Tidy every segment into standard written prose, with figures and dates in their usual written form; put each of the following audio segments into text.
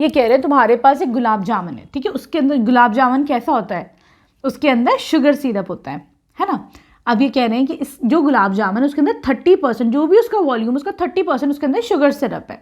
ये कह रहे हैं तुम्हारे पास एक गुलाब जामुन है, ठीक है, उसके अंदर गुलाब जामुन कैसा होता है, उसके अंदर शुगर सिरप होता है ना। अब ये कह रहे हैं कि इस जो गुलाब जामुन है उसके अंदर 30%, जो भी उसका वॉल्यूम उसका 30% उसके अंदर शुगर सिरप है,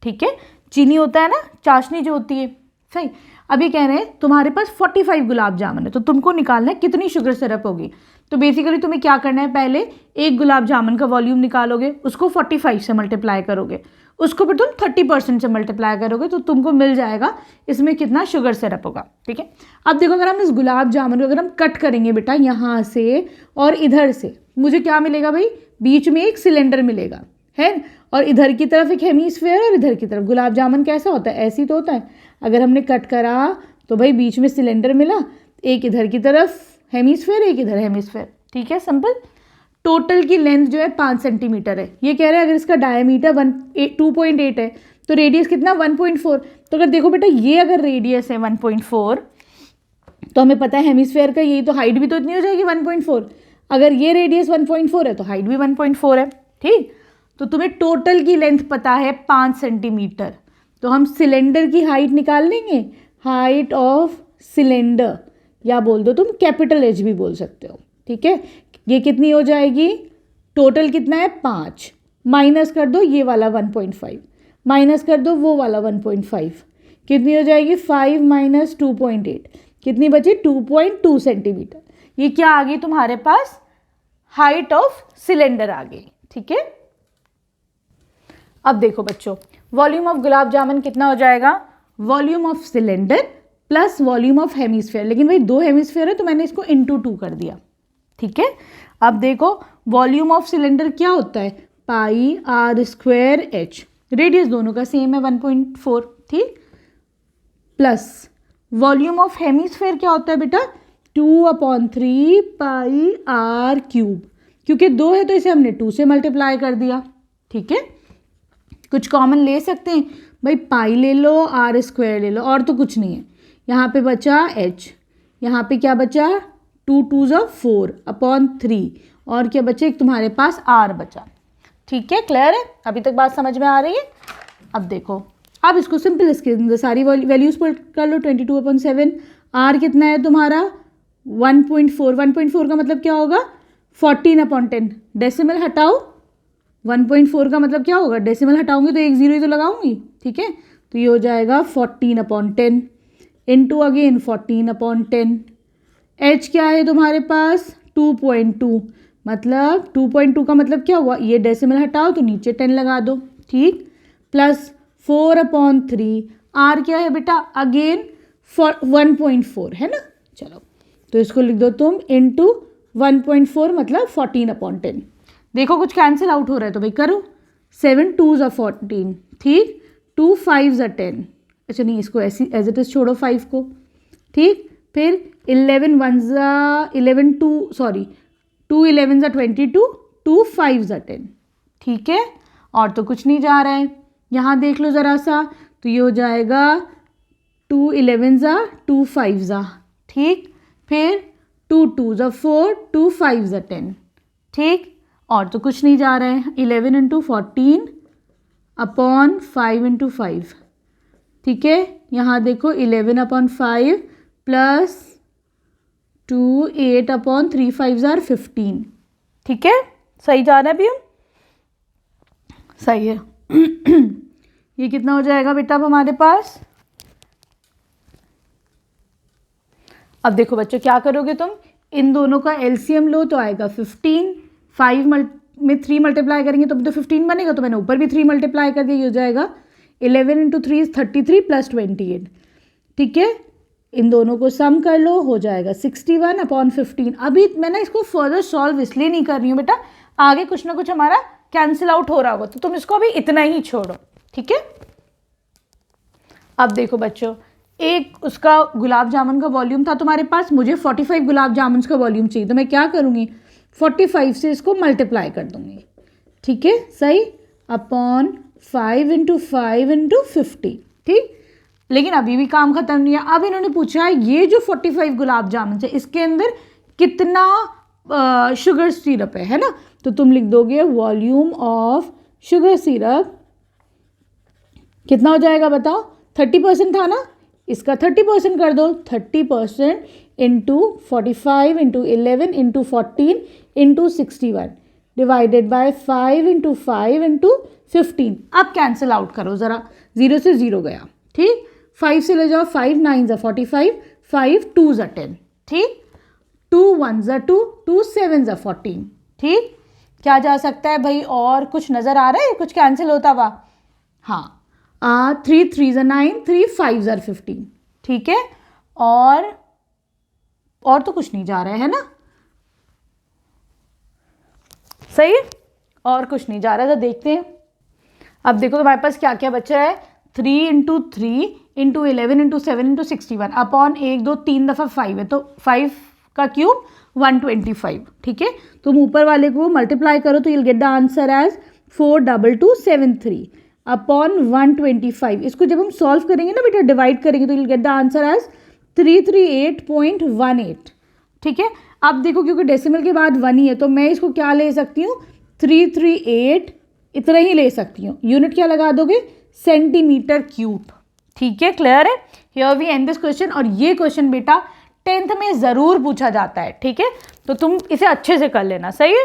ठीक है, चीनी होता है ना, चाशनी जो होती है, सही। अब ये कह रहे हैं तुम्हारे पास 45 गुलाब जामुन है, तो तुमको निकालना है कितनी शुगर सिरप होगी। तो बेसिकली तुम्हें क्या करना है, पहले एक गुलाब जामुन का वॉल्यूम निकालोगे, उसको 45 से मल्टीप्लाई करोगे, उसको फिर तुम 30% से मल्टीप्लाई करोगे, तो तुमको मिल जाएगा इसमें कितना शुगर सिरप होगा, ठीक है। अब देखो अगर हम इस गुलाब जामुन को अगर हम कट करेंगे बेटा यहाँ से और इधर से, मुझे क्या मिलेगा भाई, बीच में एक सिलेंडर मिलेगा, है, और इधर की तरफ एक हेमीस्फेयर और इधर की तरफ। गुलाब जामुन कैसा होता है, ऐसी तो होता है। अगर हमने कट करा तो भाई बीच में सिलेंडर मिला, एक इधर की तरफ हेमीस्फेयर, एक इधर हेमीस्फेयर, ठीक है, सिंपल। टोटल की लेंथ जो है 5 सेंटीमीटर है। ये कह रहे हैं अगर इसका डायमीटर 2.8 है तो रेडियस कितना 1.4। तो अगर देखो बेटा ये अगर रेडियस है 1.4 तो हमें पता है हेमीस्फेयर का यही तो हाइट भी तो इतनी हो जाएगी 1.4। अगर ये रेडियस 1.4 है तो हाइट भी 1.4 है, ठीक। तो तुम्हें टोटल की लेंथ पता है 5 सेंटीमीटर, तो हम सिलेंडर की हाइट निकाल लेंगे, हाइट ऑफ सिलेंडर, या बोल दो तुम कैपिटल H भी बोल सकते हो, ठीक है। ये कितनी हो जाएगी, टोटल कितना है 5, माइनस कर दो ये वाला 1.5, माइनस कर दो वो वाला 1.5, कितनी हो जाएगी 5 माइनस 2.8, कितनी बची 2.2 सेंटीमीटर। ये क्या आ गई तुम्हारे पास, हाइट ऑफ सिलेंडर आ गई, ठीक है। अब देखो बच्चों वॉल्यूम ऑफ गुलाब जामुन कितना हो जाएगा, volume of cylinder plus volume of hemisphere, लेकिन भाई 2 हेमीस्फेयर है तो मैंने इसको इंटू 2 कर दिया, ठीक है। अब देखो वॉल्यूम ऑफ सिलेंडर क्या होता है, पाई आर स्क्वायर एच, रेडियस दोनों का सेम है 1.4, ठीक, प्लस वॉल्यूम ऑफ हेमीस्फेयर क्या होता है बेटा 2/3 पाई आर क्यूब, क्योंकि 2 है तो इसे हमने 2 से मल्टीप्लाई कर दिया, ठीक है। कुछ कॉमन ले सकते हैं भाई, पाई ले लो, आर स्क्वायर ले लो, और तो कुछ नहीं है। यहाँ पे बचा h, यहाँ पे क्या बचा 2 2 4/3, और क्या बचे एक तुम्हारे पास r बचा, ठीक है, क्लियर है, अभी तक बात समझ में आ रही है। अब देखो अब इसको सिंपल इसके अंदर सारी वैल्यूज पुट कर लो, 22/7, r कितना है तुम्हारा 1.4, 1.4 का मतलब क्या होगा 14/10, डेसिमल हटाओ, 1.4 का मतलब क्या होगा, डेसिमल हटाऊंगी तो एक जीरो ही तो लगाऊंगी, ठीक है। तो ये हो जाएगा 14/10 इंटू अगेन 14/10, h क्या है तुम्हारे पास 2.2, मतलब 2.2 का मतलब क्या हुआ, ये डेसिमल हटाओ तो नीचे 10 लगा दो, ठीक, प्लस 4/3, r क्या है बेटा अगेन 1.4 है ना, चलो तो इसको लिख दो तुम इंटू 1.4 मतलब 14/10। देखो कुछ कैंसिल आउट हो रहा है तो भाई करो, 7 2s are 14, ठीक, 2 5s are 10, अच्छा नहीं इसको ऐसी एज इट इज छोड़ो 5 को, ठीक, फिर 11 1s are 11 2 sorry 2 11s are 22, 2 5s are 10, ठीक है, और तो कुछ नहीं जा रहा है। यहाँ देख लो ज़रा सा, तो ये हो जाएगा 2 11s are 2 5s are, ठीक, फिर 2 2s are 4, 2 5s are 10, ठीक, और तो कुछ नहीं जा रहा है। 11 इंटू 14 अपॉन 5 इंटू 5, ठीक है, यहाँ देखो 11/5 प्लस 2 8/3 5s are 15, ठीक है, सही जा रहा है अभी हम, सही है। ये कितना हो जाएगा बेटा अब हमारे पास, अब देखो बच्चों क्या करोगे तुम, इन दोनों का एलसीएम लो तो आएगा 15, 5 में 3 मल्टीप्लाई करेंगे तो 15 बनेगा, तो मैंने ऊपर भी 3 मल्टीप्लाई कर दिया, ये हो जाएगा 11 इंटू 3 इज 33 प्लस 28, ठीक है, इन दोनों को सम कर लो हो जाएगा 61/15। अभी मैं ना इसको फर्दर सॉल्व इसलिए नहीं कर रही हूँ बेटा, आगे कुछ ना कुछ हमारा कैंसिल आउट हो रहा होगा, तो तुम इसको अभी इतना ही छोड़ो, ठीक है। अब देखो बच्चों एक उसका गुलाब जामुन का वॉल्यूम था तुम्हारे पास, मुझे 45 गुलाब जामुन का वॉल्यूम चाहिए, तो मैं क्या करूँगी 45 से इसको मल्टीप्लाई कर दूँगी, ठीक है, सही, अपॉन 5 इंटू 5 इंटू 50, ठीक। लेकिन अभी भी काम खत्म नहीं है, अब इन्होंने पूछा है ये जो 45 गुलाब जामुन है इसके अंदर कितना शुगर सिरप है ना, तो तुम लिख दोगे वॉल्यूम ऑफ शुगर सिरप कितना हो जाएगा बताओ 30% था ना, इसका 30% कर दो, 30% into 45 into 11 into 14 into 61 divided by 5 into 5 into 15। अब कैंसिल आउट करो ज़रा, 0 से 0 गया, ठीक। 5 से ले जाओ, 5 9 ज़ा 45, 5 2 ज़ा 10, ठीक। 2 1 ज़ा 2, 2 7 ज़ा 14, ठीक। क्या जा सकता है भाई, और कुछ नज़र आ रहा है, कुछ कैंसिल होता हुआ? हाँ, 3 3 ज़ा 9, 3 5 ज़ा 15, ठीक है। और तो कुछ नहीं जा रहा है ना, सही है, और कुछ नहीं जा रहा है। तो देखते हैं, अब देखो हमारे पास क्या क्या बचा है। 3 into 3 into 11 into 7 into 61 upon 1 2 3 दफ़ा 5 है, तो 5 का क्यूब 125, ठीक है। तुम ऊपर वाले को मल्टीप्लाई करो तो you'll get the answer as 42273 upon 125। इसको जब हम सॉल्व करेंगे ना बेटा, डिवाइड करेंगे, तो you'll get the answer as 338.18, ठीक है। अब देखो क्योंकि डेसिमल के बाद 1 ही है, तो मैं इसको क्या ले सकती हूँ, 338 इतना ही ले सकती हूँ। यूनिट क्या लगा दोगे, सेंटीमीटर क्यूब, ठीक है। क्लियर है? Here we end this question. और ये क्वेश्चन बेटा 10th में ज़रूर पूछा जाता है, ठीक है, तो तुम इसे अच्छे से कर लेना, सही है।